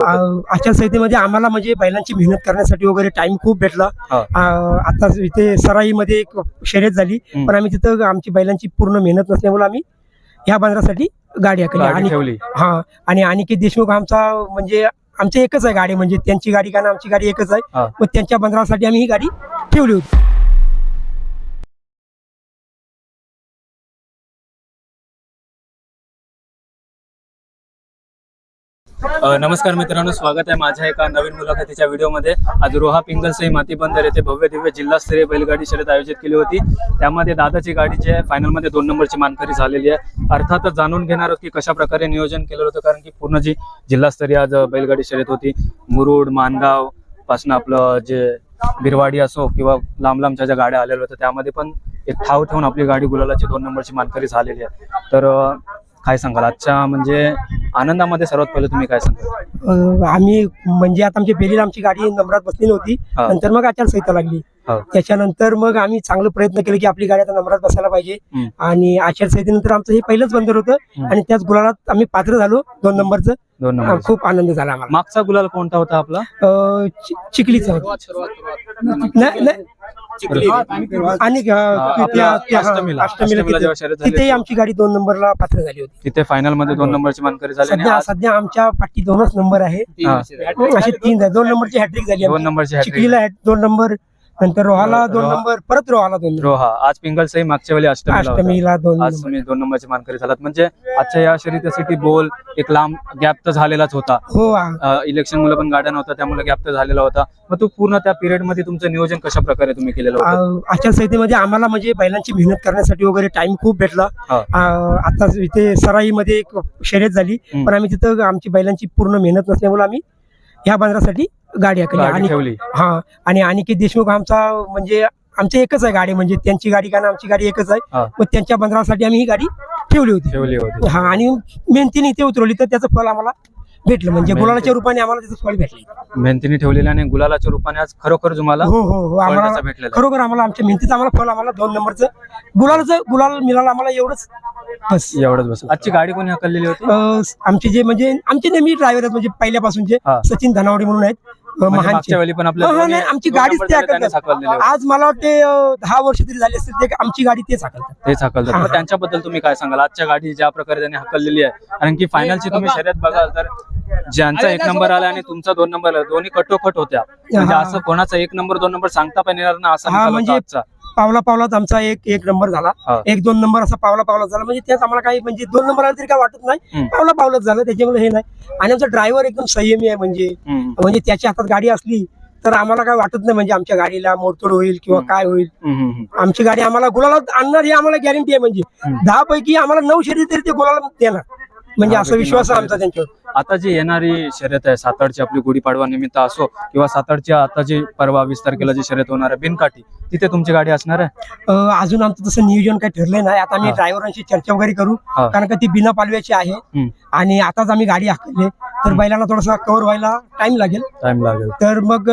आचारसंहितेमध्ये आम्हाला म्हणजे बैलांची मेहनत करण्यासाठी वगैरे टाइम खूप भेटला. आता इथे सराईमध्ये एक शर्यत झाली, पण आम्ही तिथं आमची बैलांची पूर्ण मेहनत नसल्यामुळे आम्ही ह्या बंदरासाठी गाडी हाकली. आणि आणि अनिकेत देशमुख आमचा म्हणजे आमची एकच आहे गाडी, म्हणजे त्यांची गाडी कारण आमची गाडी एकच आहे. मग त्यांच्या बंदरासाठी आम्ही ही गाडी ठेवली होती. नमस्कार मित्रांनो, स्वागत आहे माझ्या एका नवीन मुलाखतीच्या व्हिडिओमध्ये. आज रोहा पिंगलसई माती बंदर येथे भव्य दिव्य जिल्हास्तरीय बैलगाडी शर्यत आयोजित केली होती. त्यामध्ये दादाची गाडी जी आहे फायनलमध्ये 2 नंबरची मानकरी झालेली आहे. अर्थातच जाणून घेणार आहोत की कशा प्रकारे नियोजन केलं होतं, कारण की पूर्ण जी जिल्हास्तरीय आज बैलगाडी शर्यत होती, मुरुड मानगाव पासून आपलं जे बिरवाडी असो किंवा लांब लांबच्या ज्या गाड्या आलेल्या होत्या, त्यामध्ये पण एक ठाव ठेवून आपली गाडी गुलालाची 2 नंबरची मानकरी झालेली आहे. तर काय सांगाल आजच्या म्हणजे आनंदामध्ये? सर्वात पहिले तुम्ही काय सांगाल? आम्ही म्हणजे आता आमची पहिली आमची गाडी नंबरात बसली नव्हती, नंतर मग आचारसंहिता लागली. त्याच्यानंतर मग आम्ही चांगलं प्रयत्न केले की आपली गाडी आता नंबरात बसायला पाहिजे. आणि आचारसंहितेनंतर आमचं हे पहिलंच बंदर होतं आणि त्याच गुलालात आम्ही पात्र झालो 2 नंबरचं. खूप आनंद झाला आम्हाला. मागचा गुलाल कोणता होता आपला? चिखलीचा आणि तिथे आमची गाडी 2 नंबरला पात्र झाली होती. तिथे फायनल मध्ये 2 नंबरची मानकरी झाली. सध्या आमच्या पाठी 2च नंबर आहे, असे 3 2 नंबरची हॅट्रिक झाली. 2 नंबरची चिखलीला 2 नंबर, नंतर रोहाला 2 नंबर, परत रोहाला 2 नंबर. रोहा आज पिंगलसई मागच्या वेळी अष्टमीला 2 आज तुम्ही 2 नंबरची मानकरी झालात. म्हणजे आजच्या या शर्यतीसाठी बोल एक लांब गॅप तर झालेलाच होता. हो, इलेक्शन मुळे पण गाड्या नव्हत्या, त्यामुळे गॅप तर झालेला होता. मग तू पूर्ण त्या पिरियड मध्ये तुमचं नियोजन कशा प्रकारे तुम्ही केलेलं होतं? आचारसंहितेमध्ये आम्हाला म्हणजे बैलांची मेहनत करण्यासाठी वगैरे टाइम खूप भेटला. आता इथे सराईमध्ये एक शर्यत झाली, पण आम्ही तिथं आमची बैलांची पूर्ण मेहनत नसल्यामुळे आम्ही ह्या बंदरासाठी गाडी हाकली. आणि अनिकेत देशमुख आमचा म्हणजे आमची एकच आहे गाडी, म्हणजे त्यांची गाडी कारण आमची गाडी एकच आहे. मग त्यांच्या बंदरासाठी आम्ही ही गाडी ठेवली होती. आणि मेहनतीने इथे उतरवली तर त्याचं फळ आम्हाला भेटलं, म्हणजे गुलालाच्या रूपाने आम्हाला त्याचं फळ भेटलं. मेहनतीने ठेवलेलं आणि गुलालाच्या रूपाने आज खरोखर तुम्हाला आम्हाला भेटलं. खरोखर आम्हाला आमच्या मेहनतीचं आम्हाला फळ आम्हाला 2 नंबरचं गुलाल मिळालं आम्हाला. एवढंच बस. आजची गाडी कोणी हाकललेली होती? आमचे जे म्हणजे आमचे नेहमी ड्रायव्हर आहेत, म्हणजे पहिल्यापासूनचे सचिन धनावडे म्हणून आहेत. पण आमची गाडीच ते हाकलतात. आज मला वाटते 10 वर्ष तरी झाली असतील ते आमची गाडी तेच हाकलतात. त्यांच्याबद्दल तुम्ही काय सांगाल? आजच्या गाडी ज्या प्रकारे त्यांनी हाकललेली आहे, कारण की फायनलची तुम्ही शर्यत बघाल तर ज्यांचा 1 नंबर आला आणि तुमचा 2 नंबर आला, दोन्ही कटोकट होत्या. म्हणजे असं कोणाचा 1 नंबर 2 नंबर सांगता पण येणार ना. असं म्हणजे पावला पावलात आमचा एक नंबर झाला, 1-2 नंबर असा पावला पावलात झाला. म्हणजे त्याच आम्हाला काही म्हणजे 2 नंबर आला तरी काय वाटत नाही, पावला पावलाच झालं. त्याच्यामुळे हे नाही. आणि आमचा ड्रायव्हर एकदम संयमी आहे, म्हणजे त्याच्या हातात गाडी असली तर आम्हाला काय वाटत नाही, म्हणजे आमच्या गाडीला मोडतोड होईल किंवा काय होईल. आमची गाडी आम्हाला गुलाला आणणार ही आम्हाला गॅरंटी आहे. म्हणजे 10 पैकी आम्हाला 9 शर्यत तरी ते गुलाला देणार, म्हणजे असा विश्वास आहे आमचा त्यांच्यावर. आता जी येणारी शर्यत आहे सातारची, आपली गुढीपाडवा निमित्त असो किंवा सातारच्या आता जी परवा 20 तारखेला जी शर्यत होणार आहे बिनकाठी, तिथे तुमची गाडी असणार आहे? अजून आमचं तसं नियोजन काही ठरलं नाही. आता आम्ही ड्रायव्हरांशी चर्चा वगैरे करू, कारण का ती बिना पालव्याची आहे आणि आताच आम्ही गाडी हाकली तर बैलांना थोडासा कव्हर व्हायला टाइम लागेल. तर मग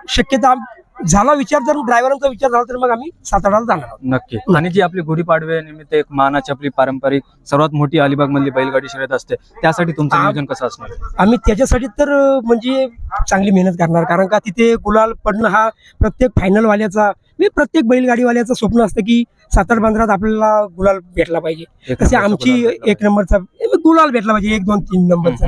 शक्यता झाला विचार, जर ड्रायव्हरांचा विचार झाला तर मग आम्ही साताराला जाणार नक्की. आणि जी आपली गुढीपाडवे निमित्त एक मानाची आपली पारंपरिक सर्वात मोठी अलिबाग मधली बैलगाडी शर्यत असते, त्यासाठी तुमचं नियोजन कसं असणार? आम्ही त्याच्यासाठी तर म्हणजे चांगली मेहनत करणार, कारण का तिथे गुलाल पडणं हा प्रत्येक फायनल वाल्याचा, प्रत्येक बैलगाडीवाल्याचं स्वप्न असतं की सातारा बंदरात आपल्याला गुलाल भेटला पाहिजे. तसे आमची 1 नंबरचा गुलाल भेटला पाहिजे, 1 2 3 नंबरचा.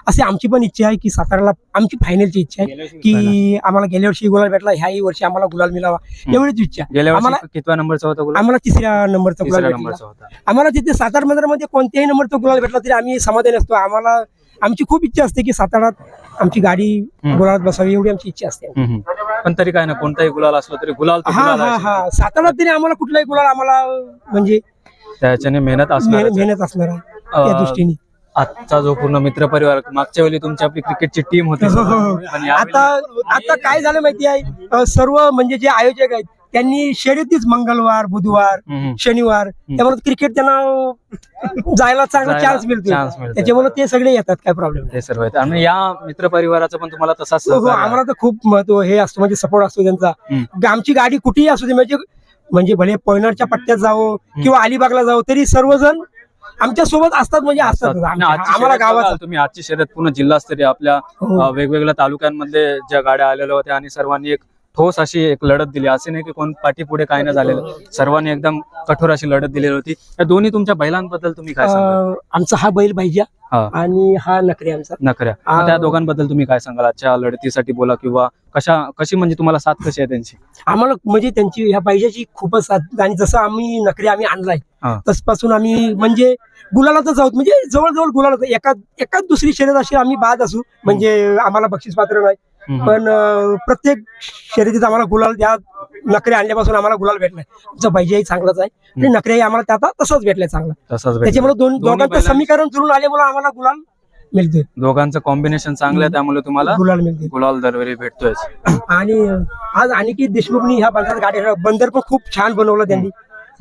असे आमची पण इच्छा आहे की साताराला आमची फायनलची इच्छा आहे की आम्हाला गेल्या वर्षी गुलाल भेटला, ह्याही वर्षी आम्हाला गुलाल मिळावा, एवढीच इच्छा. आम्हाला कितव्या नंबरचा होता गुलाल? आम्हाला 3ऱ्या नंबरचा गुलाल भेटला. आम्हाला तिथे सातारा बंदरामध्ये कोणत्याही नंबरचा गुलाल भेटला तरी आम्ही समाधानी असतो. आम्हाला आमची खूप इच्छा असते की सातारात आमची गाडी गुलालात बसावी, एवढी आमची इच्छा असते. पण तरी काय ना, कोणताही गुलाल असला तरी गुलाल सातारात तरी आम्हाला कुठलाही गुलाल आम्हाला म्हणजे त्याच्याने मेहनत असणार आहे त्या दृष्टीने. आजचा जो पूर्ण मित्र परिवार, मागच्या वेळी तुमची आपली क्रिकेटची टीम होती, आता काय झालं माहिती आहे, सर्व म्हणजे जे आयोजक आहेत त्यांनी शर्यतीच मंगळवार, बुधवार, शनिवार, त्यामुळे क्रिकेट त्यांना जायला चांगला चान्स मिळतो, त्याच्यामुळे ते सगळे येतात. काय प्रॉब्लेम ते सर्व आहेत. आणि या मित्र परिवाराचं पण तुम्हाला तसाच आम्हाला तर खूप महत्व हे असतं, म्हणजे सपोर्ट असतो त्यांचा. आमची गाडी कुठेही असू दे, म्हणजे भले पयनाडच्या पट्ट्यात जावो किंवा अलिबागला जावो, तरी सर्वजण आमच्या सोबत असतात म्हणजे असतात आणि आजची आम्हाला शर्यत गावात बघाल तुम्ही, आजची शर्यत पूर्ण जिल्हास्तरीय आपल्या हो. वेगवेगळ्या तालुक्यांमध्ये ज्या गाड्या आलेल्या होत्या आणि सर्वांनी एक ठोस अशी एक लढत दिली. असे नाही की कोण पाठी पुढे काय नाही झालेलं, सर्वांनी एकदम कठोर अशी लढत दिलेली होती. या दोन्ही तुमच्या बैलांबद्दल तुम्ही काय सांगाल? आमचा हा बैल पाहिजे हा. आणि हा नखरे आमचा नखऱ्या, मग त्या दोघांबद्दल तुम्ही काय सांगाल आजच्या लढतीसाठी बोला, किंवा कशी म्हणजे तुम्हाला साथ कशी आहे त्यांची? आम्हाला म्हणजे त्यांची ह्या पाहिजेची खूपच साथ, आणि जसं आम्ही नखरे आणालाय हा. तसपासून आम्ही म्हणजे गुलालातच आहोत, म्हणजे जवळजवळ गुलालात एकाच दुसरी शर्यत अशी आम्ही बाद असू, म्हणजे आम्हाला बक्षीस पात्र नाही, पण प्रत्येक शर्यतीत आम्हाला गुलाल, त्या नखरे आणल्यापासून आम्हाला गुलाल भेटलाय. आमचा पाहिजेही चांगलाच आहे आणि नखरे आम्हाला त्या तसंच भेटलाय चांगला. तसंच त्याच्यामुळे दोघांचं समीकरण जुळून आल्यामुळे आम्हाला गुलाल मिळतोय, दोघांचं कॉम्बिनेशन चांगलं आहे, त्यामुळे तुम्हाला गुलाल मिळते. गुलाल दरवेळी भेटतोय. आणि आज अनिकेत देशमुखनी ह्या बंदरात गाड्या, बंदर पण खूप छान बनवलं त्यांनी,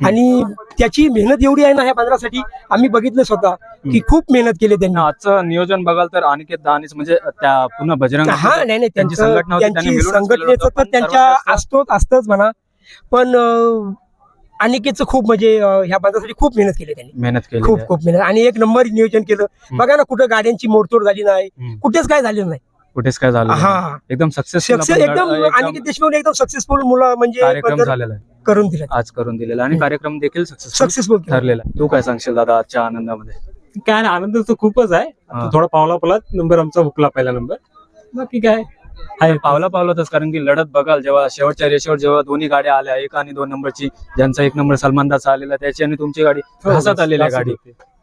आणि त्याची मेहनत एवढी आहे ना ह्या बंदरासाठी, आम्ही बघितलं स्वतः की खूप मेहनत केली त्यांनी. आजचं नियोजन बघाल तर अनिकेत दानीच म्हणजे त्या पूर्ण बजरंग हा नाही त्यांची संघटना होती, त्यांनी त्यांची मिळूनच केलं संघटनेचं होतं, तर पण त्यांच्या सर्वात असतंच म्हणा, पण अनिकेतचं खूप म्हणजे ह्या बंदरासाठी खूप मेहनत केली त्यांनी, मेहनत केली खूप खूप मेहनत, आणि एक नंबर नियोजन केलं. बघा ना, कुठं गाड्यांची मोडतोड झाली नाही, कुठेच काय झालेलं नाही. कुठेच काय झालं नाही. हा, एकदम सक्सेसफुल एकदम अनिकेत देशमुख एकदम सक्सेसफुल मुलं म्हणजे कार्यक्रम बंदर झालेला आहे, करून दिला, आज करून दिलेला, आणि कार्यक्रम देखील सक्सेसफुल सक्सेसफुल ठरलेला आहे. तू काय सांगशील दादा आजच्या आनंदामध्ये? काय नाही, आनंद तर खूपच आहे. हा. थोडा पावला नंबर आमचा हुकला, पहिला नंबर. बाकी काय आहे, पावलाच, कारण की लढत बघाल जेव्हा शेवटच्या रेषेवर जेव्हा दोन्ही गाड्या आल्या, 1 आणि 2 नंबरची, ज्यांचा 1 नंबर सलमानदाचा आलेला त्याची आणि तुमची गाडी घासात आलेली आहे गाडी.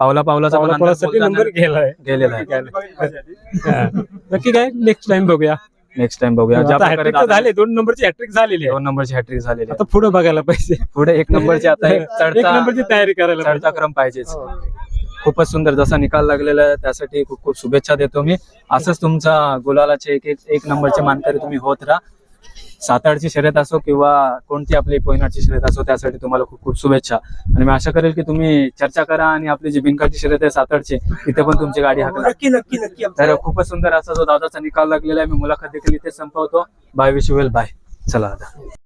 पावलाचा पण अंदाज साठी बोलताना नंबर गेलेला आहे. हा. बाकी काय, नेक्स्ट टाइम बघूया. नेक्स्ट टाइम बघूया. ज्या आता प्रकारे हॅट्रिक तर झाले, 2 नंबरची हॅट्रिक झालेली आहे. 2 नंबरची हॅट्रिक झालेली आहे. आता पुढे बघायला पाहिजे, पुढे 1 नंबरची आता एक 1 नंबरची तयारी करायला चढता पाहिजे. क्रम पाहिजेच. खूपच सुंदर जसा निकाल लागलेला आहे, त्यासाठी खूप खूप शुभेच्छा देतो मी. असंच तुमचा गुलालाचे एक नंबरचे मानकरी तुम्ही होत राहा. सातारची शर्यत असो किंवा कोणती आपली पोयनाडची शर्यत असो, त्यासाठी तुम्हाला खूप खूप शुभेच्छा. आणि मी आशा करेल की तुम्ही चर्चा करा आणि आपली जी बिनकाची शर्यत आहे सातारची, तिथे पण तुमची गाडी हाकला. नक्की नक्की नक्की. तर खूपच सुंदर असा जो दादाचा निकाल लागलेला आहे, मी मुलाखत देखील इथे संपवतो. Bye, wish you well, bye. चला दादा.